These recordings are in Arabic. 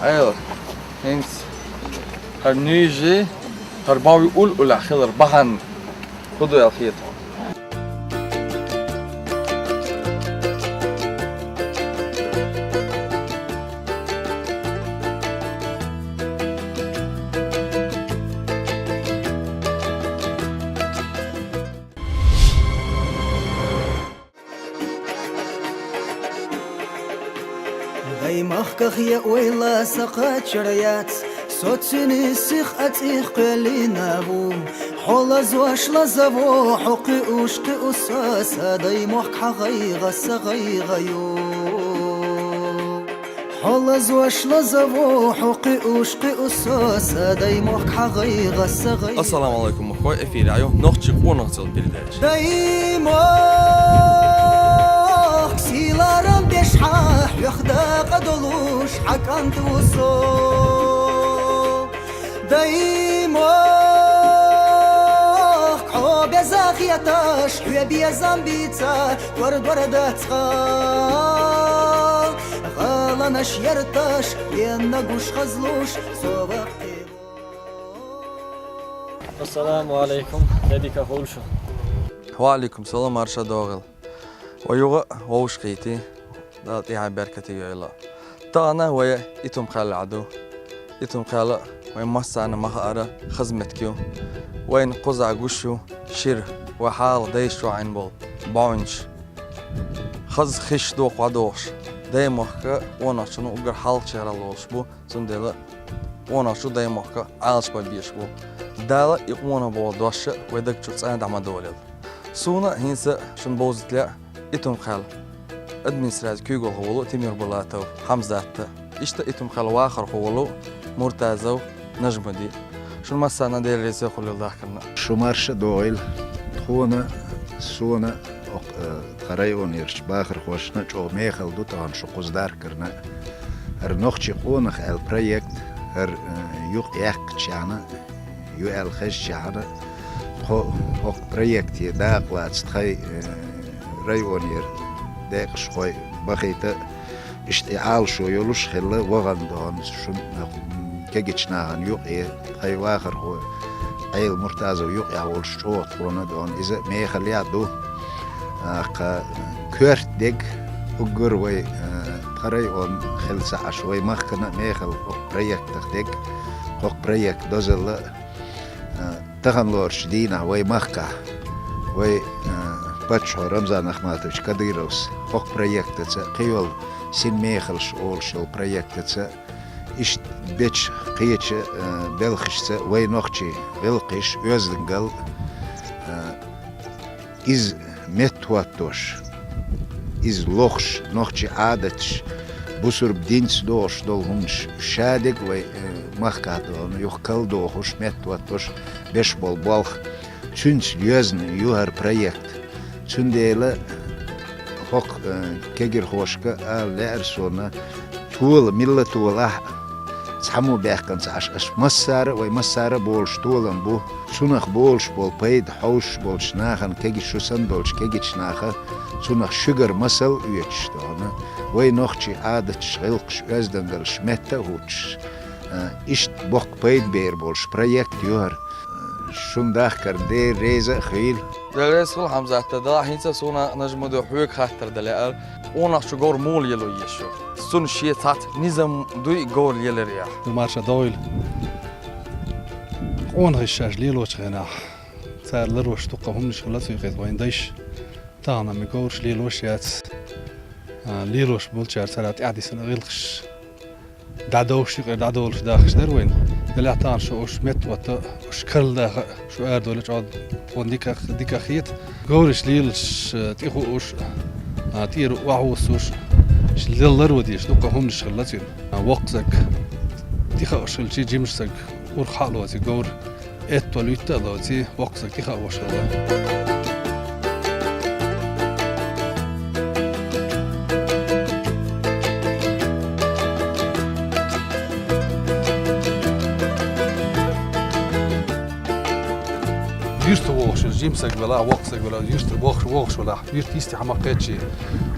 أيوة هنس هرنيجي هرباوي قول خضر بحن خدوا يا خيط أي مخكخ يا ويلا سقط شريات صوت سنسخ أتيخ قلينا بو حلز واش لزبو حقي أشقي أساس داي محك حغيغ سغيغ يو حلز واش لزبو حقي أشقي أساس داي محك حغيغ سغيغ. السلام عليكم أخوي في رأيه نخشي ونغسل برداش داي محك سيلارم بيشحاح يخدا قدلوش حكان توصو داي محك حوب يزاخيتاش حوب يزنبيتا ورد وردتها غالانش يرتاش ينقوش خزلوش صوبك. السلام عليكم يديك خولشو. وعليكم السلام أرشا دوغل ويوغا ووش قيتي دالتي عن بركتي يلا تانا ويا إتم خال عدو إتم خال وين مسانا مخارة خزمتكيو وين قزع قشو شير وحال ديشو عين بول باونش خز خش دوق ودوش داي محكا وانا شنو اقر حال شهر اللوش بو سندلا وانا شو داي محكا عالش بيش بو دالا يقوانا بو دوش ويدك شو تساند عما دولل سونا هنسا شن بوزت لا إتم خال أدمنسترات كيغو هولو تيمير بولاتو حمزة إشتا إتم خال واخر هولو مرتازو نجمدي شو مسانا دير ريسي خلو الله كنا شو مارشا دويل خونا سونا تخريون يرش باخر خوشنا جو ميخل دو تان شو قزدار كرنا هر نوخشي خونخ البروجكت هر يوق يحق شانا يو الخش شانا خو بروجكت يداق واتستخي ريونير داق شوي بخيتا اشتعال شو يلوش خلا وغن دون شو كجتشناهن يوقي خي واخر هو عيل مرتاز ويوقي اول شوط كونا دون اذا ميخل يعدو كورت ديك وقر وي تريون خلص عشوي مخنا ميخل بريك تخديك قوق بريك دوزل تخن لورش دينا وي مخكا وي باتشو رمزان اخماتوش كديروس قوق بريك تتسا قيول سين ميخلش اولش البريك تتسا إشت بيتش قيتش بلخش وي نوخشي بلقش يوزلنقل إز متواتوش إز لوخش نوخشي عادتش بسر بدينس دوش دولهنش شادق وي مخكاتون يوخكل دوخش متواتوش بيش بالخ تشنش يوزن يوهر بريكت تشنديلا هوك كيجر خوشكا لأرسونا طول ملة طول سحمو بيحكن سعش مسارة وي مسارة بولش طولن بو سونخ بولش بول بيد حوش بولش ناخن كيجي شوسن بولش كيجي شناخه سونخ شجر مسل يتشتونه وي نوخشي عادتش غلقش ازدنگلش متى هوتش اشت بوك بيد بير بولش بروجكت يوهر شونداخ كردير ريزة خيل دلريس خل حمزة تدا هنسا سونا نجمدو حوك خاطر دلال اونا شو غور مول يلو يشو سون شي تات نظام دوي غور يلريا مارشا دويل اون غشاش ليلوش غنا صار لروش تقهم شغلات في وين دايش تانا ميغورش ليلوش يات ليلوش بولشار سرات عادي سنه غيلخش دعدوش دعدولش داخش دروين دلا تان شو اش مت وت اش كل دا شو اردولش عاد فون ديكا خيت غورش ليلش تيخو اش تير وعوسوش شليلر وديش تقهم شغلاتين وقتك تيخا شل شي جيمشك ورخالو تي غور اتوليت لوتي وقتك تيخا وشلا يشت ووش جيمسك ولا وقتك ولا يشت ووش ولا يشت يستي حماقتشي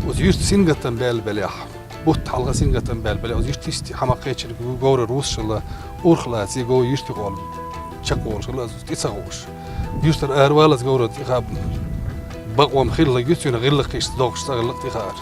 ويشت سينغتن بال بلاح بوت حلقة سنجتن بالبلة أو يشتي حماقية شرق جور روس شلا أورخلا زي جو يشتي قول شقول شلا تيساوش يشتر أروالاز جور تخاب بقوى مخيل يشتي نغلق يشتدوش تغلق تخار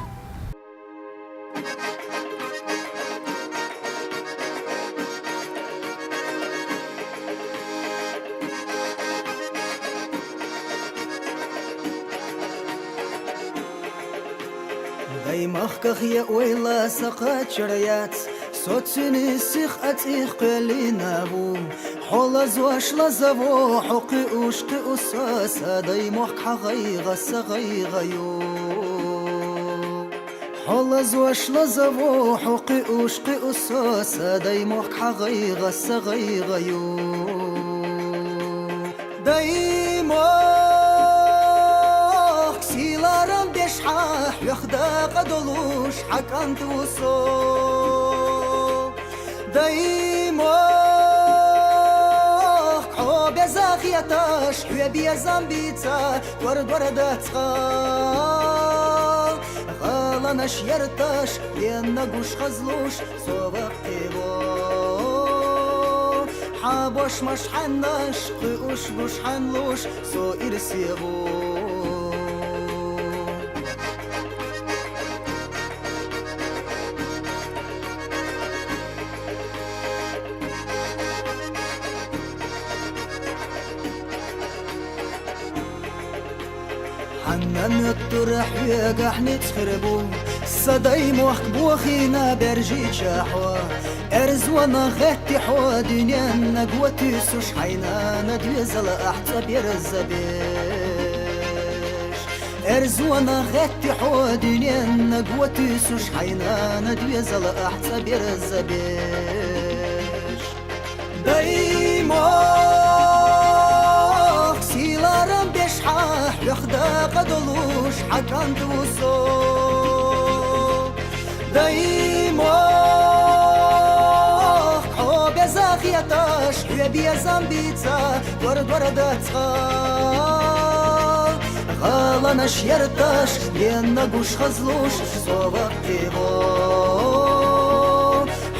مخكخ يا ويلا سقات شريات صوت سنسخ أتيخ قلينابو حول زواش لزبو حقي أشقي أساس داي محك حغي غس غي غيو حول زواش لزبو حقي أشقي أساس داي محك حغي غس غي غيو داي حاح يخدا قدلوش حكان توصو دايموخ حو بيزاخيتاش حو بيزامبيتا ورد وردات غالا نشيرتاش ينقوش خزلوش صوبق تيبو حابوش مش حناش قيوش بوش حنلوش سو إرسيبو حنان الطرح يقح نتخربو صداي موخ بوخينا برجي شاحوا ارز وانا غتي حوا دنيا نقوتي سوش حينا ندوزل احتب يرزبيش ارز وانا غتي حوا دنيا نقوتي سوش حينا ندوزل احتب يرزبيش دايما يخدا قدلوش حكان توصو دايموخ حو بيزاخيتاش حو بيزامبيتا ورد وردات غالا نشيرتاش ينقوش خزلوش صوبق تيبو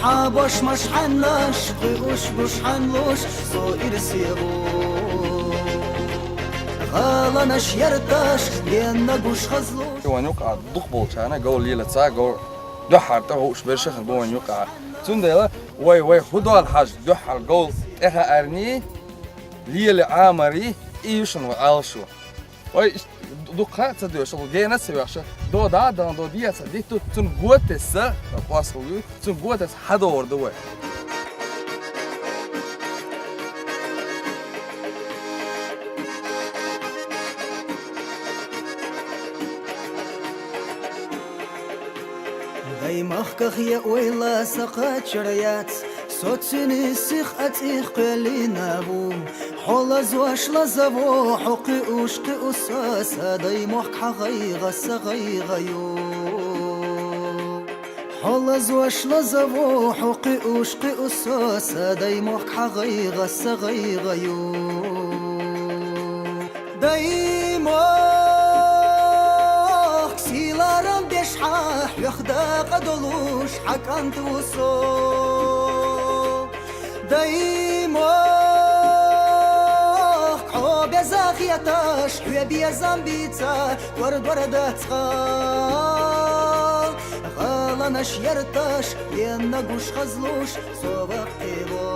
حابوش مش حناش قيوش بوش حنلوش سو إرسيبو غالا نشيرتاش ينقوش خزلوش وان يقع ضخبل شانا جو ليلة ساعة جو دحر تهوش برشخن بوان يقع تندلا واي خدوا الحاج دحر جو إخا أرني ليلة عامري إيشن وعالشو واي دقة تدوي شغل جاي نسوي عشان دو دو دي صديق تون قوتس قاصلو تون قوتس حدور دوي داي مخكخ يا ويلا سقات شريات صوت سنسخ أتيخ قلينابو حول زواش لزبو حقي أشقي أساس داي محك حغي غس غي غيو حول زواش لزبو حقي أشقي أساس داي محك حغي غس غي غيو داي حاح يخدا قدلوش حكان توصو دايموخ حو بيزاخيتاش حو بيزامبيتا ورد وردات غالا نشيرتاش ينقوش خزلوش صوبق تيبو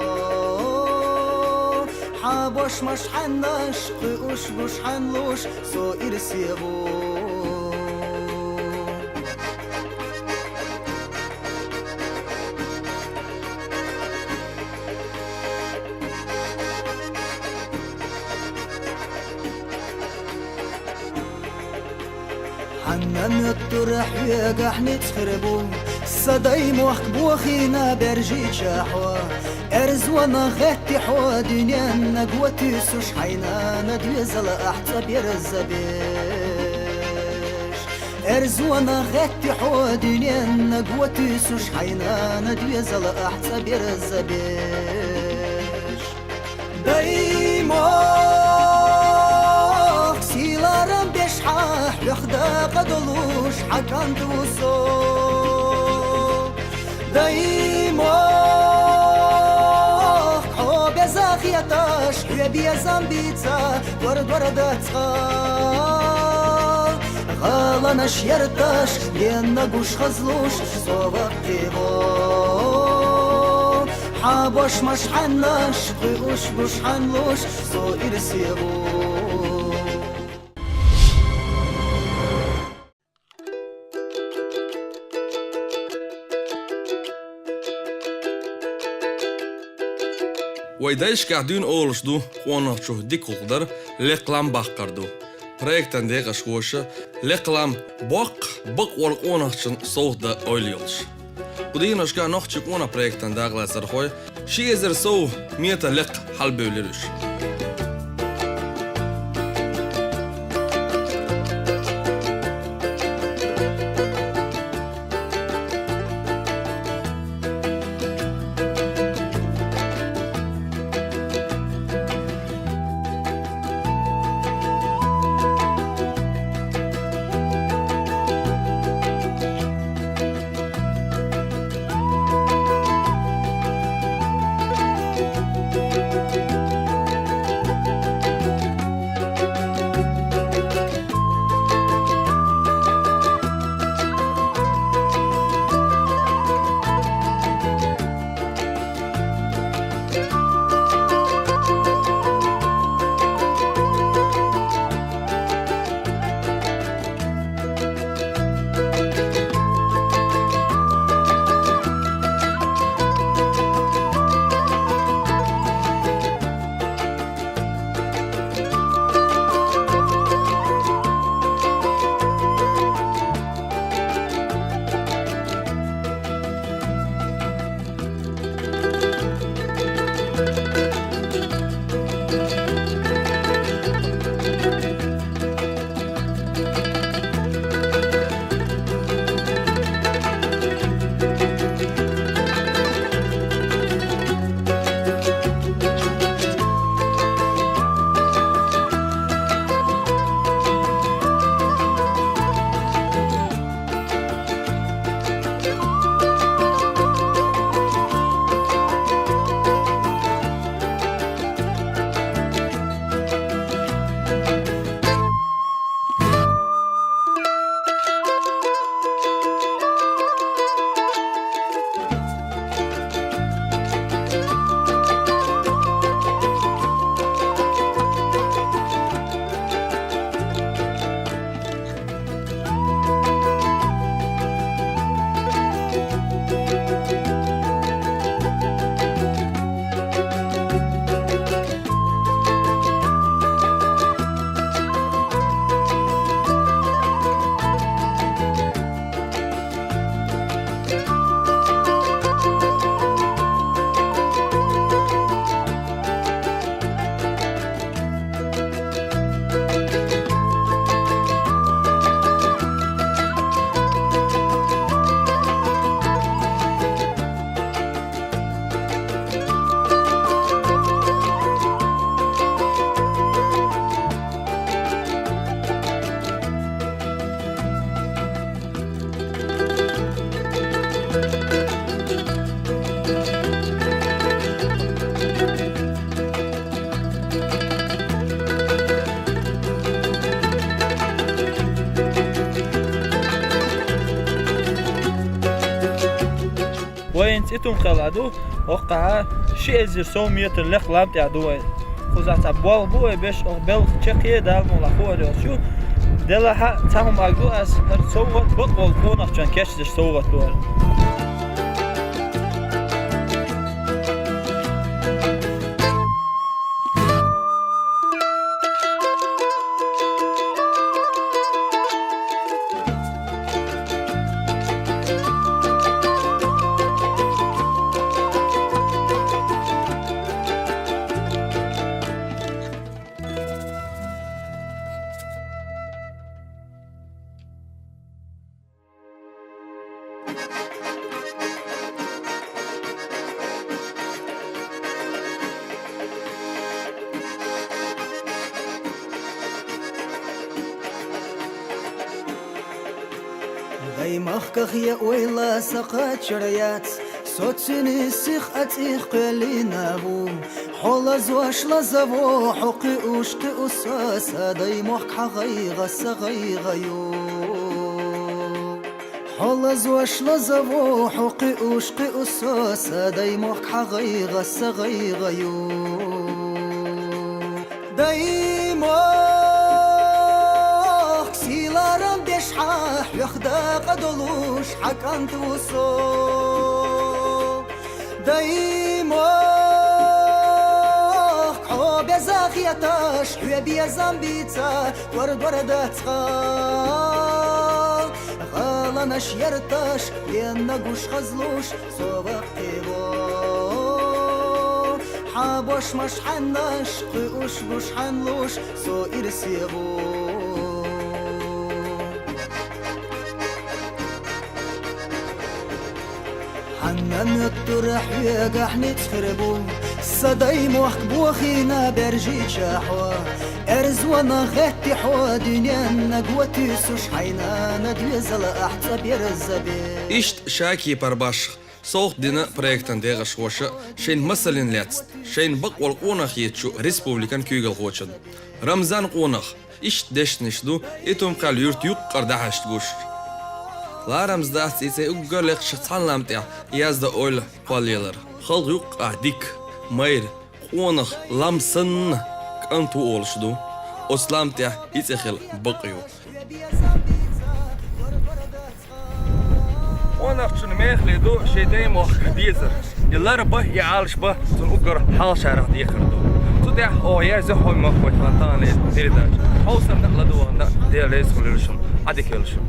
حابوش مش حناش قيوش بوش حنلوش سو إرسيبو حنان الطرح يقح نتخربو صداي موخ بوخينا برجي شاحوا ارز وانا غتي حوا دنيا نقوتي سوش حينا ندوزل احتب يرزبيش ارز وانا غتي حوا دنيا نقوتي سوش حينا ندوزل احتب يرزبيش دايما يخدا قدلوش حكان توصو دايما حو بزاخيتاش بيزام بيتزا ورد وردتها غالانش يرتاش ينقوش خزلوش صوبك تيغو حابوش مش حناش قيوش بوش حنلوش سو إرسيغو وإذاش قاعدين أولشدو قوانا شو ديك قدر لقلام باقردو проектан дегаш хоша леклам бак ورقوناخشن صوت دا أوليولش وديناش كان نخشي قونا проектан داغلا سرخوي شي ازر سو ميتا لق حلبي وليلوش وين إتون خلادو وقع شيء زير 100 متر لخ لام تعدوه خزعت بول بوه بيش بل تشقيه دال مولا خواريو شو دلها تهم أقدو أس صوت بقول كونك كان كشش صوت دول غيمخكخ يا ويلا سقات شريات صوتني السيخ أتيخ قلينابو حول زواش لزبو حقي أشقي أساس هدي محك غيغ سغيغيو حول زواش لزبو حقي أشقي أساس هدي محك غيغ سغيغيو دايما سيلارم بيشحاح يخدا قدلوش حكان توصو دايما حو بيزاخيتاش حو بيزامبيتا ورد ورداتها غالناش يرتاش ينقوش خزلوش صوبق تيبو حابوش مش حناش قيوش بوش حنلوش سو إرسيبو حنان الطرح ويقح نتخربو صداي موحكبو أخينا برجي شاحوا أرز وانا غتي حوا دنيا نقوتي سوش حينا ندوزل أحتى بيرزبي إشت شاكي برباش صوت دينا проектан дегаш хоша шейн масалин лятст шейн бак вол қонах етчу республикан күйгел хочад рамзан қонах ишт дешнишду итум қал юрт юқ қардахашт гуш ларамз даст ице уггалеқ шатсанламтя язда ойл палелар хал юқ ахдик майр қонах ламсын канту олшду осламтя ицехел бақю ونحن مخلدو شيء مخ بيزر يلا ربه يعالش به تنقر حال شارع ديخردو تدع أو يزحو مخ وتفانتان ديرداج حوصل نقلدو ونا دير ليس كلشم عدي كلشم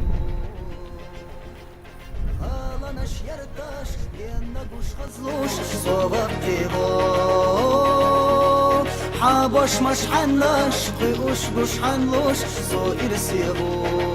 حابوش مش حناش قيوش بوش حنلوش سو إرسيبو